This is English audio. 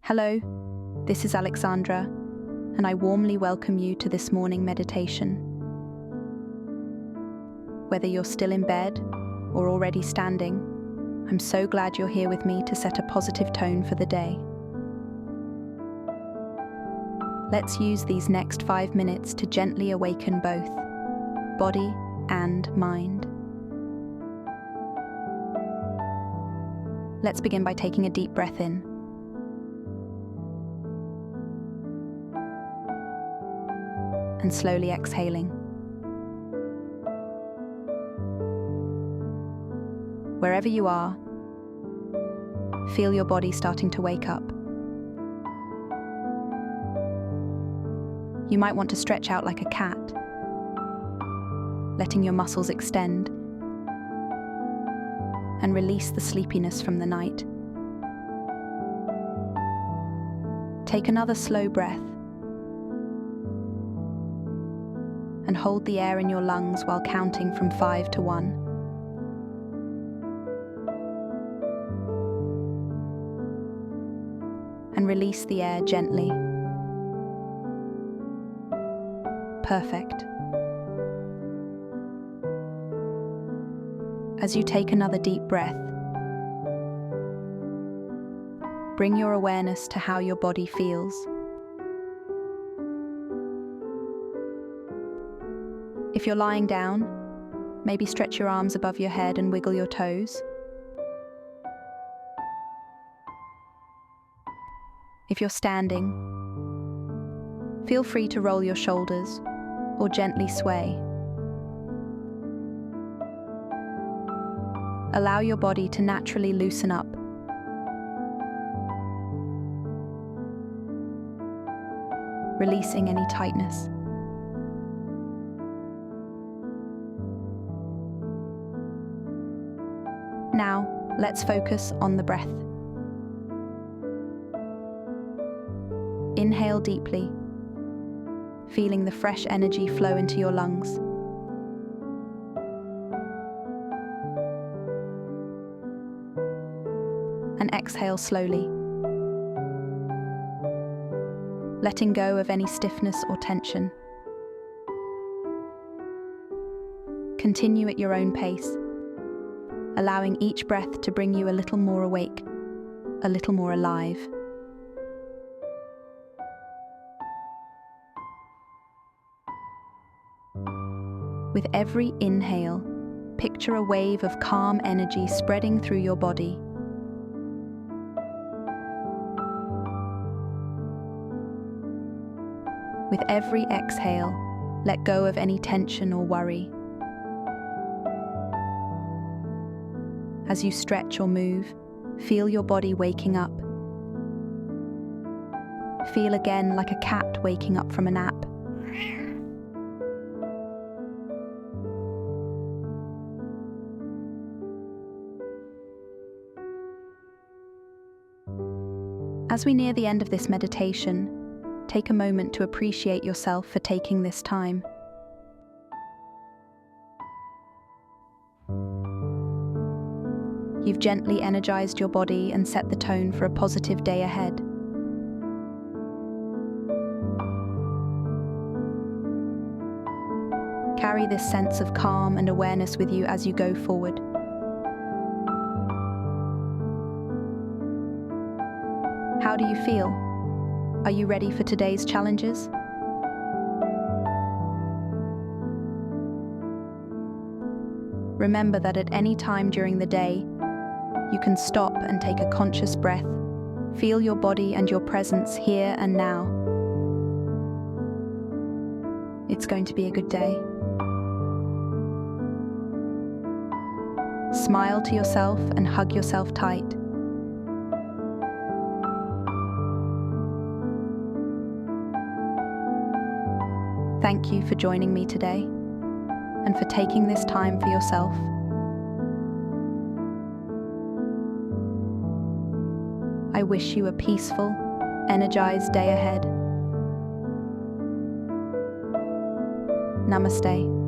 Hello, this is Alexandra, and I warmly welcome you to this morning meditation. Whether you're still in bed or already standing, I'm so glad you're here with me to set a positive tone for the day. Let's use these next 5 minutes to gently awaken both body and mind. Let's begin by taking a deep breath in. And slowly exhaling. Wherever you are, feel your body starting to wake up. You might want to stretch out like a cat, letting your muscles extend and release the sleepiness from the night. Take another slow breath and hold the air in your lungs while counting from 5 to 1. And release the air gently. Perfect. As you take another deep breath, bring your awareness to how your body feels. If you're lying down, maybe stretch your arms above your head and wiggle your toes. If you're standing, feel free to roll your shoulders or gently sway. Allow your body to naturally loosen up. Releasing any tightness. Now, let's focus on the breath. Inhale deeply, feeling the fresh energy flow into your lungs. And exhale slowly, letting go of any stiffness or tension. Continue at your own pace, allowing each breath to bring you a little more awake, a little more alive. With every inhale, picture a wave of calm energy spreading through your body. With every exhale, let go of any tension or worry. As you stretch or move, feel your body waking up. Feel again like a cat waking up from a nap. As we near the end of this meditation, take a moment to appreciate yourself for taking this time. You've gently energized your body and set the tone for a positive day ahead. Carry this sense of calm and awareness with you as you go forward. How do you feel? Are you ready for today's challenges? Remember that at any time during the day, you can stop and take a conscious breath, feel your body and your presence here and now. It's going to be a good day. Smile to yourself and hug yourself tight. Thank you for joining me today and for taking this time for yourself. I wish you a peaceful, energized day ahead. Namaste.